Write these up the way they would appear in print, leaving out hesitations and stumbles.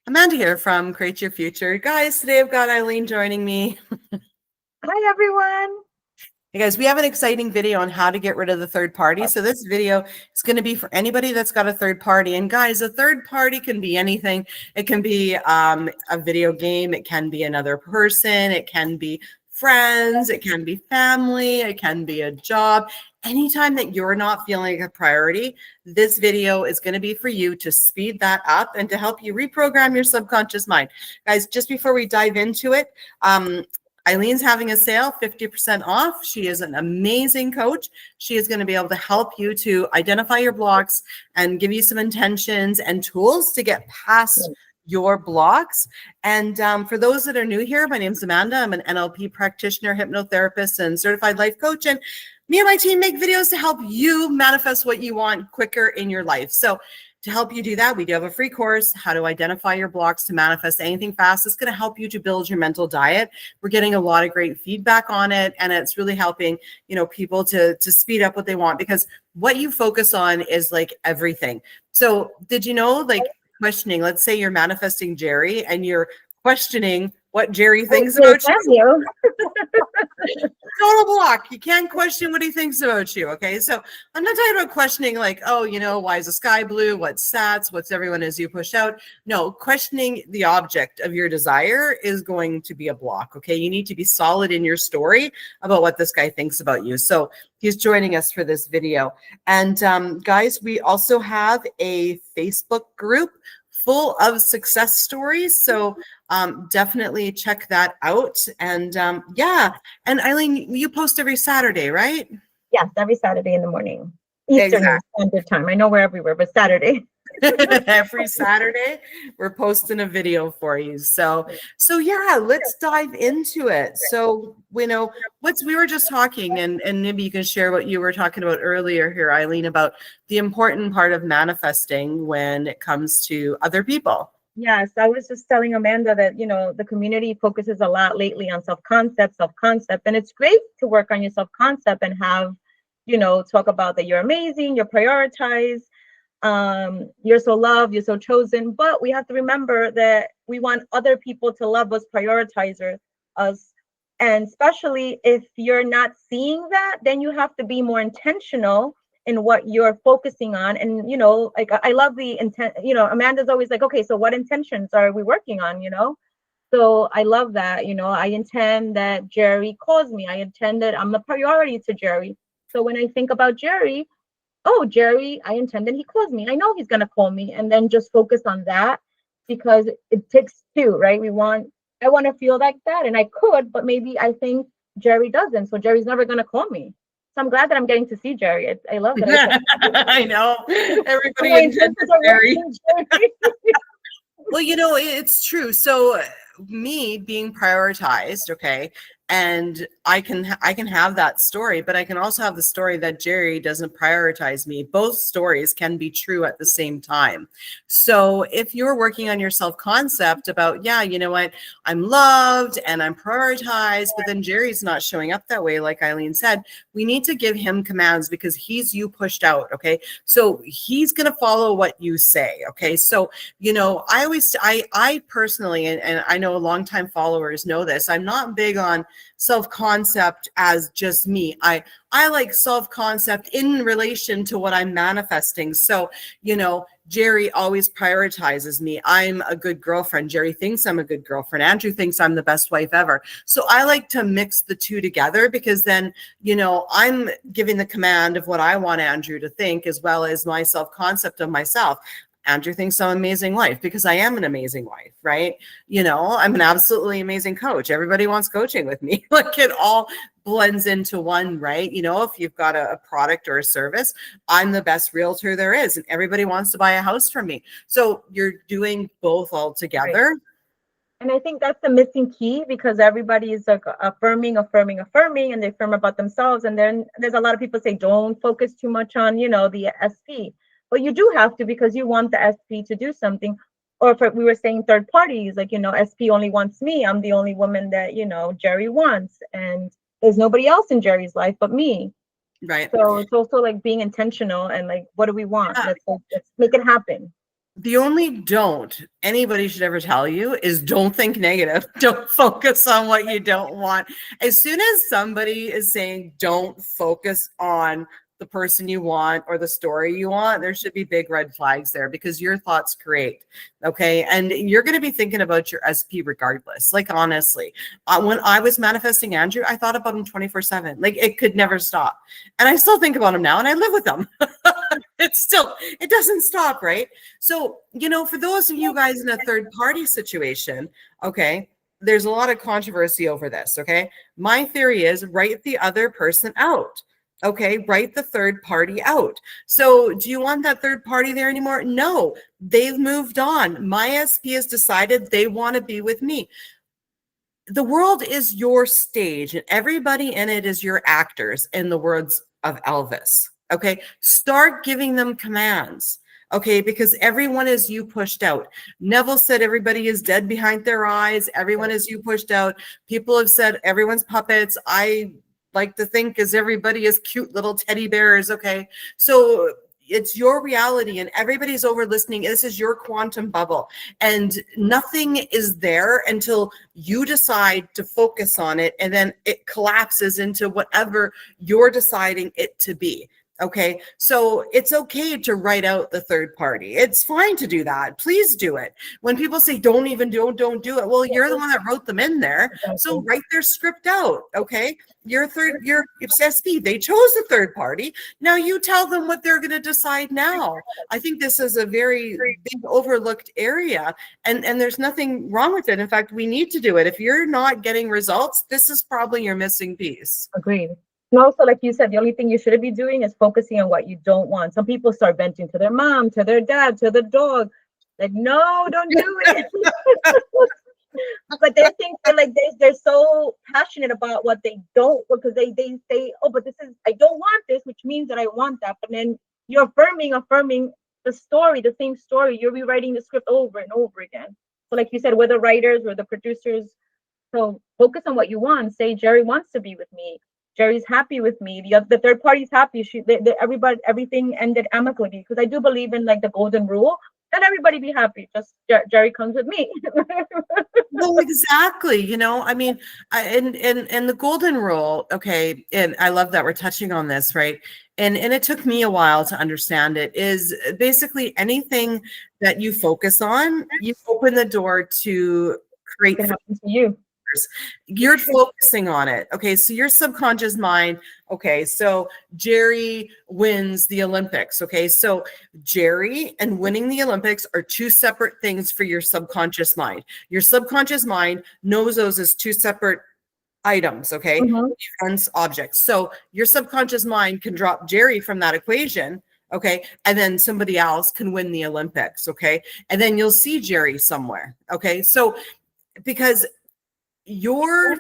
Amanda here from Create Your Future. Guys, today I've got Eileen joining me. Hi, everyone. Hey guys, we have an exciting video on how to get rid of the third party. So this video is going to be for anybody that's got a third party. And guys, a third party can be anything. It can be a video game. It can be another person. It can be friends. It can be family. It can be a job. Anytime that you're not feeling a priority, this video is going to be for you to speed that up and to help you reprogram your subconscious mind. Guys, just before we dive into it, Eileen's having a sale, 50% off. She is an amazing coach. She is going to be able to help you to identify your blocks and give you some intentions and tools to get past your blocks. And for those that are new here, my name is Amanda. I'm an NLP practitioner, hypnotherapist, and certified life coach. And me and my team make videos to help you manifest what you want quicker in your life. So to help you do that, we do have a free course, how to identify your blocks to manifest anything fast. It's going to help you to build your mental diet. We're getting a lot of great feedback on it, and it's really helping, people to speed up what they want, because what you focus on is like everything. So did you know, like questioning, let's say you're manifesting Jerry and you're questioning what Jerry thinks about you. Total block. You can't question what he thinks about you. Okay. So I'm not talking about questioning like, oh, why is the sky blue? What's stats? What's everyone as you push out? No, questioning the object of your desire is going to be a block. Okay. You need to be solid in your story about what this guy thinks about you. So he's joining us for this video. And guys, we also have a Facebook group full of success stories. So definitely check that out. And and Eileen, you post every Saturday, right? Yes, every Saturday in the morning, Eastern Standard Time. I know we're everywhere, but Saturday. Every Saturday we're posting a video for you. So yeah, let's dive into it. So we were just talking, and maybe you can share what you were talking about earlier here, Eileen, about the important part of manifesting when it comes to other people. Yes, I was just telling Amanda that, the community focuses a lot lately on self-concept, and it's great to work on your self-concept and have, talk about that you're amazing, you're prioritized, you're so loved, you're so chosen. But we have to remember that we want other people to love us, prioritize us. And especially if you're not seeing that, then you have to be more intentional in what you're focusing on. And, like I love the intent, Amanda's always like, okay, so what intentions are we working on, So I love that, I intend that Jerry calls me. I intend that I'm a priority to Jerry. So when I think about Jerry, oh, Jerry, I intend that he calls me. I know he's going to call me, and then just focus on that, because it takes two, right? I want to feel like that, and I could, but maybe I think Jerry doesn't. So Jerry's never going to call me. So I'm glad that I'm getting to see Jerry. I love that. I know. Everybody intends Jerry. Well, it's true. So me being prioritized, okay, and I can have that story, but I can also have the story that Jerry doesn't prioritize me. Both stories can be true at the same time. So if you're working on your self-concept about, you know what, I'm loved and I'm prioritized, but then Jerry's not showing up that way, like Eileen said, we need to give him commands, because he's you pushed out, okay? So he's going to follow what you say, okay? So, I personally, and I know longtime followers know this, I'm not big on self-concept as just me. I like self-concept in relation to what I'm manifesting. So, Jerry always prioritizes me. I'm a good girlfriend. Jerry thinks I'm a good girlfriend. Andrew thinks I'm the best wife ever. So I like to mix the two together, because then, I'm giving the command of what I want Andrew to think, as well as my self-concept of myself. Andrew thinks I'm an amazing wife, because I am an amazing wife, right? I'm an absolutely amazing coach. Everybody wants coaching with me. Like, it all blends into one, right? If you've got a product or a service, I'm the best realtor there is, and everybody wants to buy a house from me. So you're doing both all together. Right. And I think that's the missing key, because everybody is like affirming, and they affirm about themselves. And then there's a lot of people say, don't focus too much on, the SP. But you do have to, because you want the SP to do something. Or if we were saying third parties, like, SP only wants me. I'm the only woman that, Jerry wants. And there's nobody else in Jerry's life but me. Right. So it's also like being intentional and like, what do we want? Let's make it happen. The only don't anybody should ever tell you is don't think negative. Don't focus on what you don't want. As soon as somebody is saying don't focus on the person you want or the story you want, there should be big red flags there because your thoughts create. Okay. And you're going to be thinking about your SP regardless. Like, honestly, when I was manifesting Andrew, I thought about him 24/7. Like, it could never stop. And I still think about him now and I live with him. It doesn't stop. Right. So, for those of you guys in a third party situation, okay, there's a lot of controversy over this. Okay. My theory is write the other person out. Okay, write the third party out. So do you want that third party there anymore? No, they've moved on. My SP has decided they want to be with me. The world is your stage and everybody in it is your actors, in the words of Elvis. Okay, start giving them commands. Okay, because everyone is you pushed out. Neville said everybody is dead behind their eyes. Everyone is you pushed out. People have said everyone's puppets. I like to think as everybody is cute little teddy bears. Okay, so it's your reality and everybody's over listening. This is your quantum bubble and nothing is there until you decide to focus on it, and then it collapses into whatever you're deciding it to be. Okay, so it's okay to write out the third party. It's fine to do that. Please do it. When people say don't do it, well, you're the one that wrote them in there. So write their script out. Okay, your SP, they chose the third party. Now you tell them what they're going to decide now. I think this is a very big overlooked area, and there's nothing wrong with it. In fact, we need to do it. If you're not getting results, this is probably your missing piece. Agreed. And also, like you said, the only thing you shouldn't be doing is focusing on what you don't want. Some people start venting to their mom, to their dad, to the dog. Like, no, don't do it. But they think they're so passionate about what they don't, because they say, oh, but I don't want this, which means that I want that. But then you're affirming the story, the same story. You're rewriting the script over and over again. So like you said, we're the writers, we're the producers. So focus on what you want. Say, Jerry wants to be with me. Jerry's happy with me. The third party's happy. Everything ended amicably, because I do believe in like the golden rule. Let everybody be happy. Just Jerry comes with me. Well, exactly. I mean, and the golden rule. Okay, and I love that we're touching on this, right? And it took me a while to understand it. Is basically anything that you focus on, you open the door to create. It can happen to you. You're focusing on it. Okay, so your subconscious mind. Okay, so Jerry wins the Olympics. Okay, so Jerry and winning the Olympics are two separate things for your subconscious mind. Your subconscious mind knows those as two separate items. Okay, defense objects. So your subconscious mind can drop Jerry from that equation. Okay, and then somebody else can win the Olympics. Okay, and then you'll see Jerry somewhere. Okay, so because your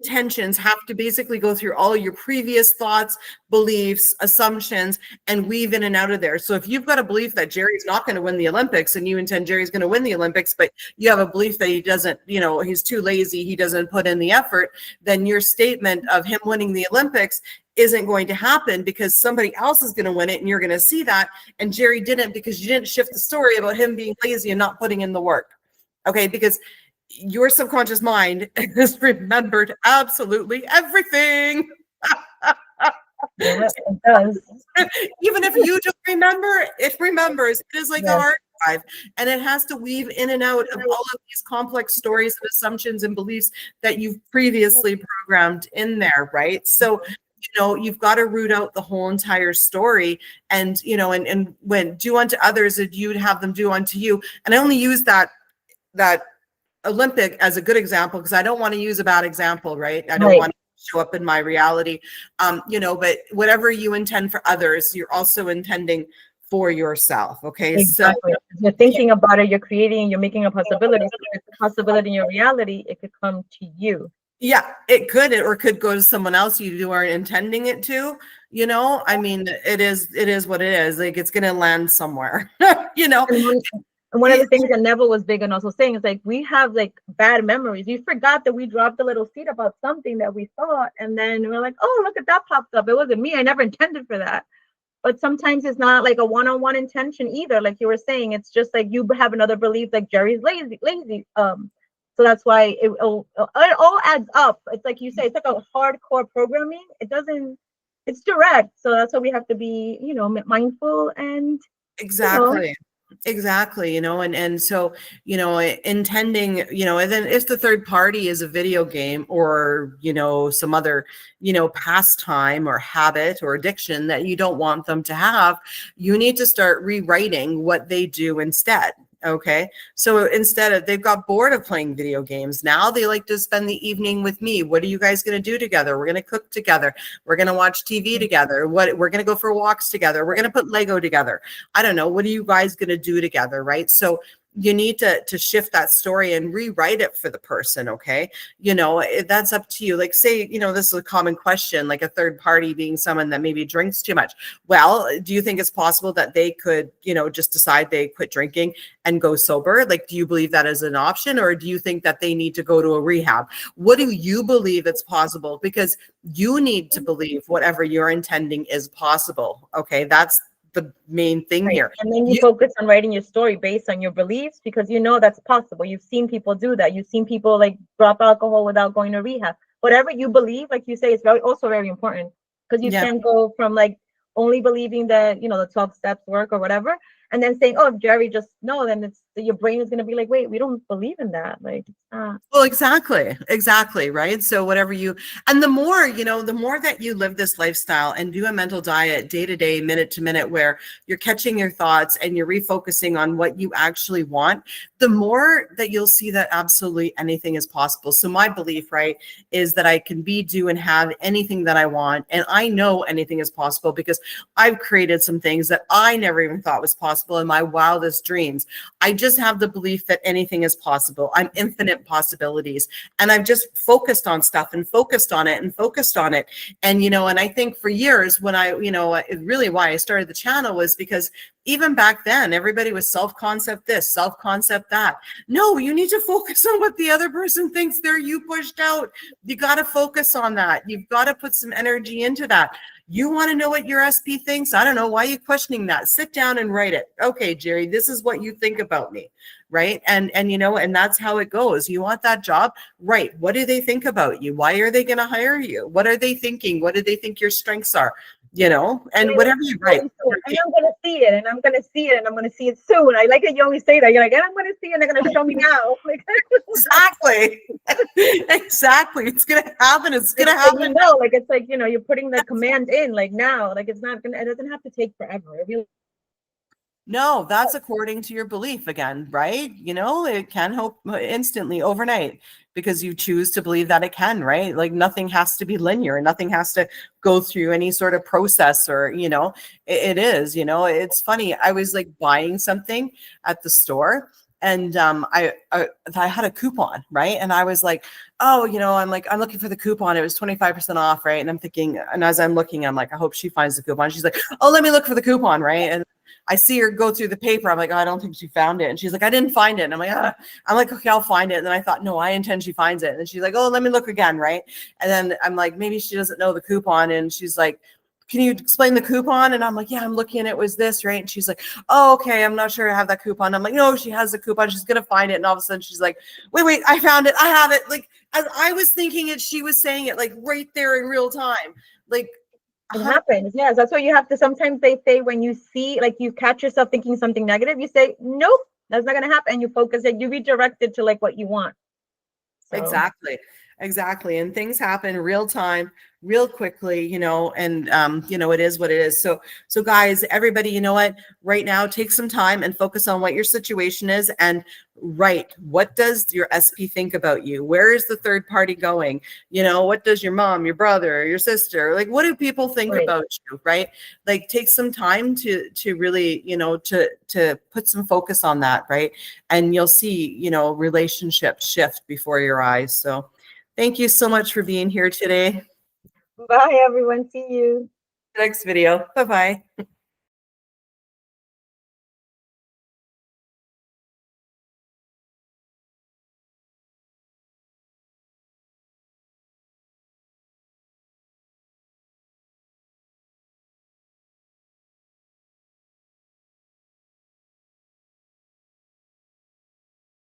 tensions have to basically go through all your previous thoughts, beliefs, assumptions, and weave in and out of there. So if you've got a belief that Jerry's not going to win the Olympics and you intend Jerry's going to win the Olympics, but you have a belief that he doesn't, he's too lazy, he doesn't put in the effort, then your statement of him winning the Olympics isn't going to happen, because somebody else is going to win it and you're going to see that. And Jerry didn't, because you didn't shift the story about him being lazy and not putting in the work. Okay, because your subconscious mind has remembered absolutely everything. Yeah, it does. Even if you don't remember, it remembers. It is like a hard drive, and it has to weave in and out of all of these complex stories and assumptions and beliefs that you've previously programmed in there, right? So you've got to root out the whole entire story, and and when do unto others as you'd have them do unto you. And I only use that Olympic as a good example because I don't want to use a bad example, right? I don't want to show up in my reality, but whatever you intend for others, you're also intending for yourself. Okay. Exactly. So you're thinking about it, you're creating, you're making a possibility. So if it's a possibility in your reality, it could come to you. Yeah, it could, or could go to someone else you aren't intending it to. I mean, it is what it is. Like, it's gonna land somewhere. And one of the things that Neville was big on also saying is like, we have like bad memories. We forgot that we dropped a little seed about something that we thought, and then we're like, oh, look at that popped up. It wasn't me. I never intended for that. but sometimes it's not like a one-on-one intention either. Like you were saying, it's just like you have another belief, like Jerry's lazy. So that's why it all adds up. It's like you say, it's like a hardcore programming. It's direct. So that's why we have to be, mindful and Exactly. Exactly, and so, intending, and then if the third party is a video game or, some other, pastime or habit or addiction that you don't want them to have, you need to start rewriting what they do instead. Okay. So instead of, they've got bored of playing video games. Now they like to spend the evening with me. What are you guys going to do together? We're going to cook together. We're going to watch TV together. We're going to go for walks together. We're going to put Lego together. I don't know. What are you guys going to do together? Right. So you need to shift that story and rewrite it for the person. Okay. That's up to you. Like say, this is a common question, like a third party being someone that maybe drinks too much. Well, do you think it's possible that they could, just decide they quit drinking and go sober? Like, do you believe that is an option, or do you think that they need to go to a rehab? What do you believe it's possible? Because you need to believe whatever you're intending is possible. Okay. That's the main thing here. And then you focus on writing your story based on your beliefs, because that's possible. You've seen people do that. You've seen people like drop alcohol without going to rehab. Whatever you believe, like you say, is also very important, because you can't go from like only believing that the 12 steps work or whatever, and then saying, oh, if Jerry just then your brain is going to be like, wait, we don't believe in that. Like, well, exactly, right? So whatever and the more that you live this lifestyle and do a mental diet day to day, minute to minute, where you're catching your thoughts and you're refocusing on what you actually want, the more that you'll see that absolutely anything is possible. So my belief, right, is that I can be, do, and have anything that I want. And I know anything is possible because I've created some things that I never even thought was possible in my wildest dreams. I just have the belief that anything is possible. I'm infinite possibilities. And I've just focused on stuff and focused on it and focused on it. And, and I think for years when really why I started the channel was because even back then, everybody was self-concept this, self-concept that. No, you need to focus on what the other person thinks you pushed out. You got to focus on that. You've got to put some energy into that. You want to know what your SP thinks? I don't know. Why are you questioning that? Sit down and write it. Okay, Jerry, this is what you think about me, right? And that's how it goes. You want that job, right? What do they think about you? Why are they going to hire you? What are they thinking? What do they think your strengths are? And whatever you write. And I'm going to see it, and I'm going to see it, and I'm going to see it soon. I like it. You always say that. You're like, and I'm going to see it, and they're going to show me now. Like, exactly. Exactly. It's going to happen. It's going to happen. Like, it's like, you're putting the command in, like now, like it doesn't have to take forever. No, that's according to your belief again, right? It can hope instantly overnight because you choose to believe that it can, right? Like nothing has to be linear. Nothing has to go through any sort of process or, it is, it's funny. I was like buying something at the store and I had a coupon, right? And I was like, oh, I'm looking for the coupon. It was 25% off, right? And I'm thinking, and as I'm looking, I'm like, I hope she finds the coupon. She's like, oh, let me look for the coupon, right? And I see her go through the paper. I'm like, oh, I don't think she found it. And she's like, I didn't find it. And I'm like, okay, I'll find it. And then I thought, no, I intend she finds it. And then she's like, oh, let me look again, right? And then I'm like, maybe she doesn't know the coupon. And she's like, can you explain the coupon? And I'm like, yeah, I'm looking, it was this, right? And she's like, oh, okay, I'm not sure I have that coupon. I'm like, no, she has the coupon. She's going to find it. And all of a sudden she's like, wait, I found it. I have it. Like, as I was thinking it, she was saying it like right there in real time. Like, it happens. Yes, that's what you have to. Sometimes they say when you see, like you catch yourself thinking something negative, you say, nope, that's not going to happen. And you focus it, you redirect it to like what you want. So. Exactly. And things happen real time, real quickly, and, it is what it is. So guys, everybody, you know what, right now, take some time and focus on what your situation is and write, what does your SP think about you? Where is the third party going? What does your mom, your brother, your sister, like, what do people think about you? Right. Like take some time to really, to put some focus on that. Right. And you'll see, relationships shift before your eyes. So thank you so much for being here today. Bye, everyone. See you. Next video. Bye-bye.